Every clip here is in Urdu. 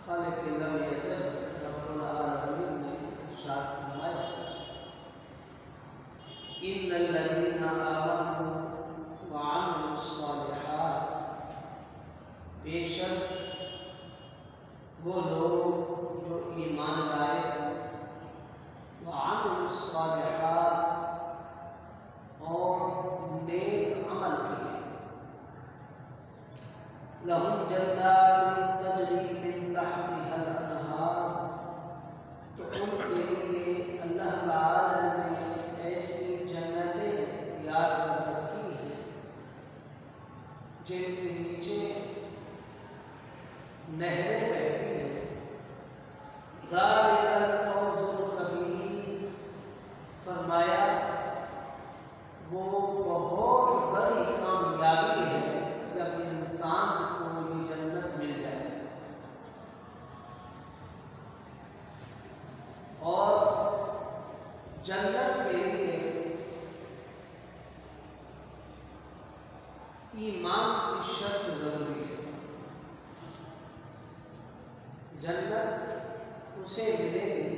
خالق لم یزل رب العالمین نے ارشاد فرمایا ان الذین آمنوا وعملوا الصالحات، بے شک وہ لوگ جو ایمان لائے وعملوا الصالحات اور نیک عمل کیے، لہم جنات تجری من تحتها الانہار، تو ان کے لیے اللہ تعالی نے ایسی جنتیں تیار کر رکھی ہیں جن کے نیچے نہریں بہتی ہیں، ذالک الفوز الکبیر، فرمایا وہ بہت بڑی کامیابی ہے جب انسان کو یہ جنت مل جائے۔ اور جنت کے لیے ایمان کی شرط ضروری ہے۔ جنت اسے ملے گی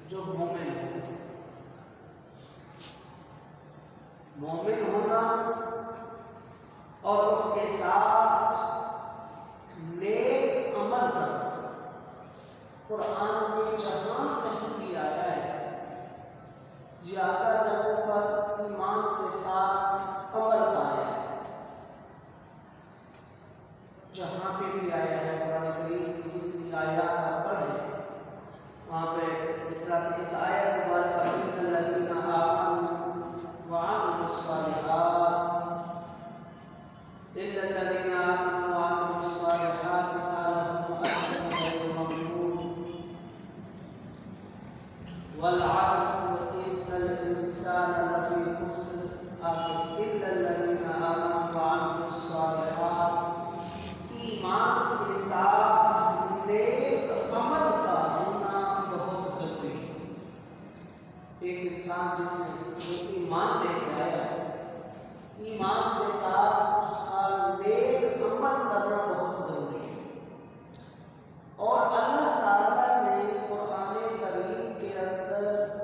جو مومن ہو۔ مومن ہونا اور اس کے ساتھ نیک عمل کرنا، قرآن میں جہاں کہیں بھی آیا ہے زیادہ جگہوں پر ایمان کے ساتھ عمل کا ہے، جہاں پہ بھی آیا ہے قرآن کریم کی جتنی آیات آپ پڑھیں وہاں پہ جس طرح سے اس آیت مبارکہ ان الذین آمنوا وعملوا الصالحات الا الذین آمنوا وعملوا الصالحات فلهم اجر غیر ممنون والعصر ان الانسان لفی خسر آخر الا الذین آمنوا وعملوا الصالحات، ایمان کے ساتھ نیک عمل کا ہونا بہت ضروری ہے۔ ایک انسان جس نے ایمان لے کے آیا، ایمان کے ساتھ اس کا نیک عمل کرنا بہت ضروری ہے۔ اور اللہ تعالیٰ نے قرآن کریم کے اندر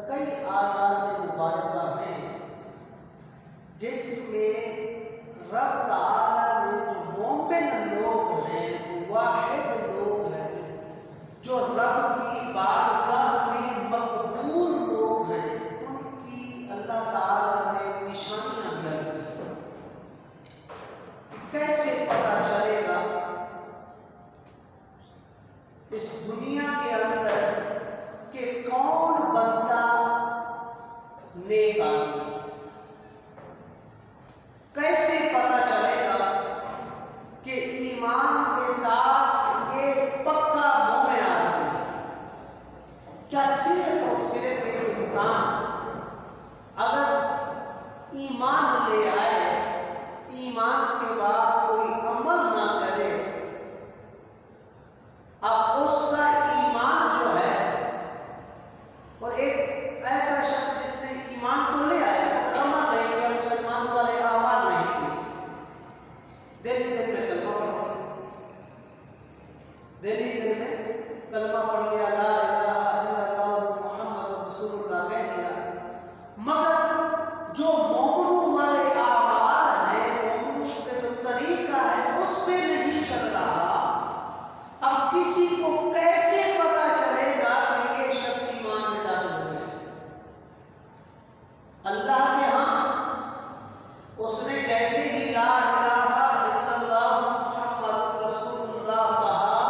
کئی آیات مبارکہ ہیں جس میں رب تعالیٰ نے جو مومن لوگ ہیں، واحد لوگ ہیں، جو رب کی بارگاہ میں مقبول لوگ ہیں، ان کی اللہ تعالیٰ نے نشانیاں بیان کی۔ کیسے پتہ چلے گا اس دنیا کے اندر کہ کون بندہ نیک آدمی؟ کیسے پتہ چلے گا کہ ایمان کے ساتھ یہ پکا مومن آدمی ہے؟ کیا صرف اور صرف ایک انسان اگر ایمان لے آئے، ایمان کے بعد کوئی عمل نہ کرے، اب اس کا ایمان جو ہے، اور ایک ایسا شخص جس نے ایمان تو لے آیا مگر عمل نہیں کیا، مسلمان والے اعمال نہیں کیے، دل میں کلمہ پڑھ لیا، لا الہ الا اللہ محمد رسول اللہ کہہ دیا، مگر جو مومنوں والے اعمال ہیں، مومنوں کا جو طریقہ ہے اس پہ نہیں چل رہا، اب کسی کو کیسے پتا چلے گا کہ یہ شخص ایمان میں داخل ہو گیا؟ اللہ کے ہاں اس نے جیسے ہی لا الہ الا اللہ محمد رسول اللہ کہا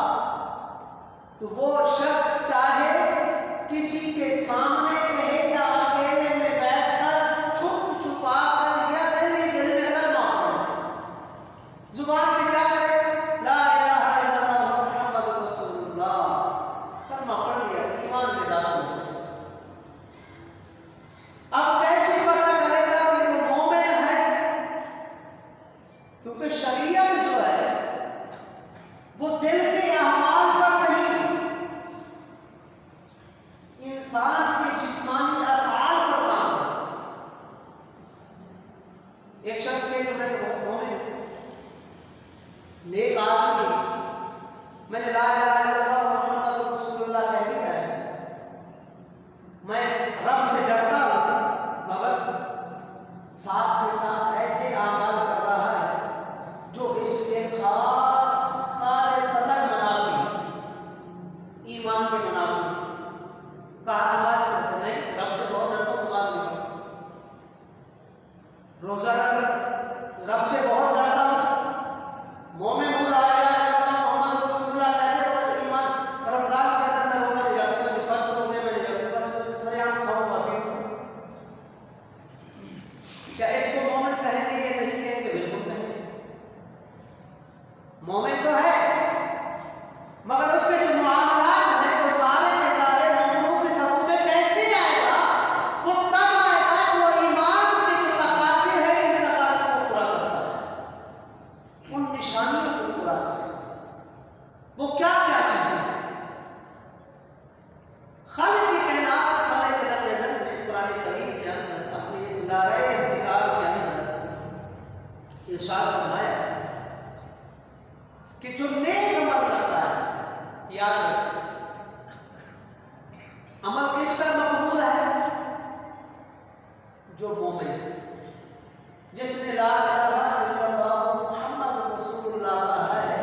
تو وہ شخص چاہے کسی کے سامنے کہے یا اکیلے میں بیٹھ کر چھپ چھپا کر یا دلی دل میں کلمہ پڑھے، زبان سے کیا کرے؟ لا الہ الا اللہ محمد رسول اللہ، کلمہ پڑھ لیا، ایمان میں داخل ہو گیا۔ اب کیسے پتا چلے گا کہ وہ مومن ہے؟ کیونکہ شریعت جو ہے وہ دل کے اعمال پر نہیں، انسان کے جسمانی افعال پر کام کرتا ہے۔ ایک شخص کہے کہ میں تو بہت مومن ہوں، نیک آدمی، میں نے لا الہ الا اللہ وہ کیا کیا چیزیں ہیں؟ خالق کائنات خالق لم یزل نے قرآن کریم کے اندر اپنی اس دائرۂ کتاب کے اندر ارشاد فرمایا کہ جو نیک عمل کرتا ہے، یاد رکھیں عمل کس کا مقبول ہے؟ جو مومن ہے، جس نے لا الہ الا اللہ محمد رسول اللہ کہا ہے،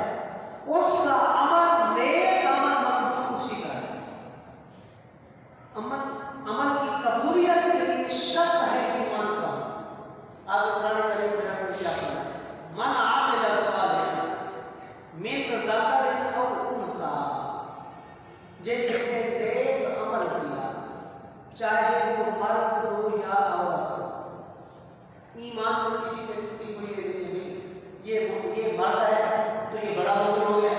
اس کا عمل نیک عمل مقبول اسی کا ہے۔ عمل کی قبولیت کے لیے شرط ہے ایمان کا۔ آپ قرآن کریم میں کیا کہا؟ من عمل صالحا من ذکر او انثی، جس نے نیک عمل کیا چاہے وہ مرد ہو یا عورت ہو۔ ایمان میں کسی قسم کی بڑی نہیں، یہ مرد ہے تو یہ بڑا مومن ہو گیا،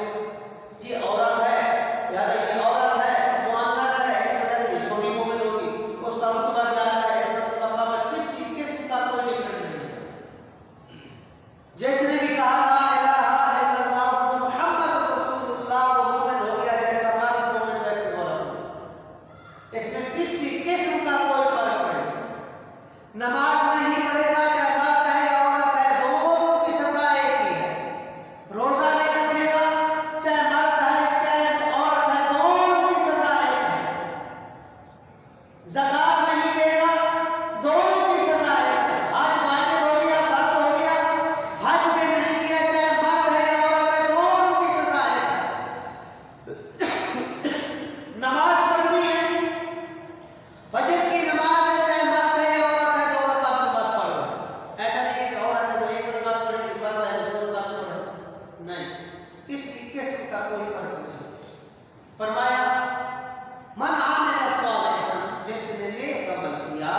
یہ عورت ہے یا یہ عورت ہے مؤنث ہے اس وجہ سے یہ چھوٹی مومن ہوگی، اس کا رتبہ زیادہ ہے، اس کا رتبہ میں کسی قسم کا کوئی ڈفرنٹ نہیں ہے۔ جس نے بھی کہا لا الہ الا اللہ محمد رسول اللہ وہ مومن ہو گیا، جیسا مرد مومن ویسے عورت، اس میں کسی قسم کا کوئی فرق نہیں۔ نماز نہیں پڑھے گا چاہے مرد ہے یا عورت ہے، دونوں کی سزا ایک ہی ہے۔ روزہ نہیں رکھے گا چاہے مرد ہے چاہے عورت ہے، دونوں کی سزا ایک ہے۔ زکات نہیں دے گا، دونوں کی سزا ایک ہے۔ حج واجب ہو گیا، فرض ہو گیا، حج بھی نہیں کیا چاہے مرد ہے یا عورت ہے، دونوں کی سزا ایک ہے۔ نماز پڑھنی ہے، فجر کی نماز ہے چاہے مرد ہے یا عورت ہے، دو رکعت نماز پڑھ رہا ہے۔ ایسا نہیں کہ عورت ہے تو ایک رکعت پڑھے گی، مرد ہے تو دو رکعت پڑھے گی، نہیں، کسی قسم کا کوئی فرق نہیں۔ فرمایا من عمل صالحا، جس نے نیک عمل کیا،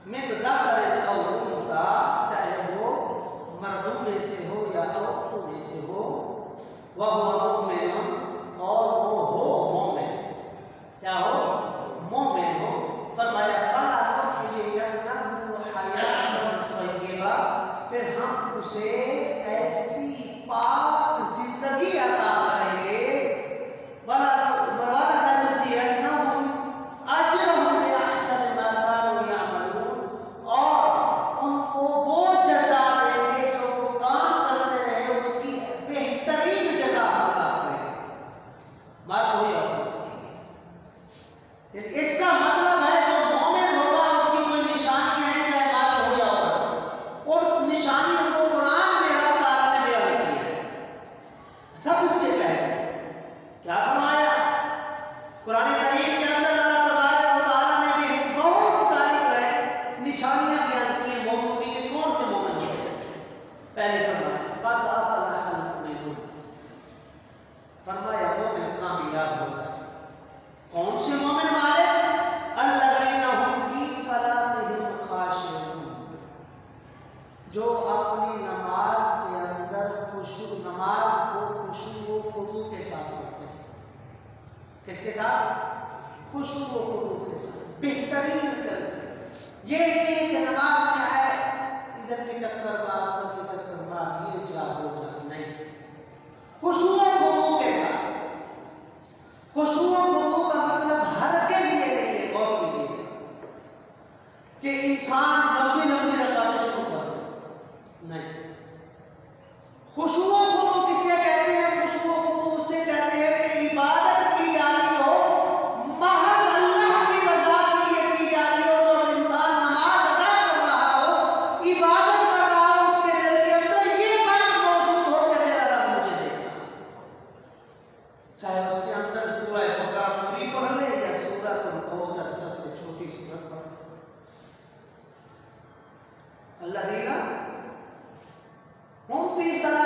من ذکر او انثی، چاہے وہ مردوں میں سے ہو یا عورتوں میں سے ہو، وہو مؤمن، اور وہ ہو مومن، کیا ہو؟ مومن ہو۔ فرمایا فَلَنُحْيِيَنَّهُ حَيَاةً طَيِّبَةً، پھر ہم اسے ایسی پاک زندگی عطا کریں گے، وَلَنَجْزِيَنَّهُمْ أَجْرَهُمْ بِأَحْسَنِ مَا كَانُوا يَعْمَلُونَ، اور ان کو وہ جزا دیں گے جو وہ کام کرتے رہے اس کی بہترین جزا عطا کریں گے۔ مرد ہو یا عورت، اس کا مطلب ہے جو مومن ہوگا اس کی کوئی نشانیاں ہیں چاہے مرد ہو یا عورت، اور نشانیوں کو قرآن میں رب تعالیٰ نے بیان کیا ہے۔ سب اس سے پہلے کیا فرمایا؟ قرآن کریم کے اندر اللہ تبارک و تعالیٰ نے بھی بہت ساری نشانیاں بیان کی ہیں مومنوں کی کہ کون سے مومن ہوتے ہیں۔ پہلے فرمایا قد افلح المؤمنون، فرمایا مومن کامیاب ہوگا۔ کون سے مومن والے؟ الذین هم فی صلاتهم خاشعون، جو اپنی نماز کے اندر نماز کو خشوع و خضوع کے ساتھ پڑھتے ہیں۔ کس کے ساتھ؟ خشوع و خضوع کے ساتھ، بہترین کرتے ہیں۔ یہ نہیں کہ نماز میں آئے ادھر کی ٹکر مار ادھر کی ٹکر مار، یہ جا ہو جا، نہیں، خشوع و خضوع کے ساتھ۔ خشوع و خضوع کا مطلب ہرگز یہ نہیں ہے، غور کیجیے، کہ انسان لمبی لمبی رکعتیں شروع کر دے، نہیں۔ خشوع و خضوع کسے کہتے ہیں؟ خشوع و خضوع سے کہتے ہیں کہ عبادت کی جا رہی ہو، محض اللہ کی رضا کے لیے کی جا رہی ہو، تو انسان نماز ادا کر رہا ہو، عبادت کر رہا ہو، اس کے دل کے اندر یہ بات موجود ہو کہ میرا رب مجھے دیکھ رہا ہے، چاہے اس کے اندر سورہ بقرہ پوری پڑھ لے یا سورۃ الکوثر سب سے چھوٹی سورت پڑھ لے۔ الذین هم فی صلاتهم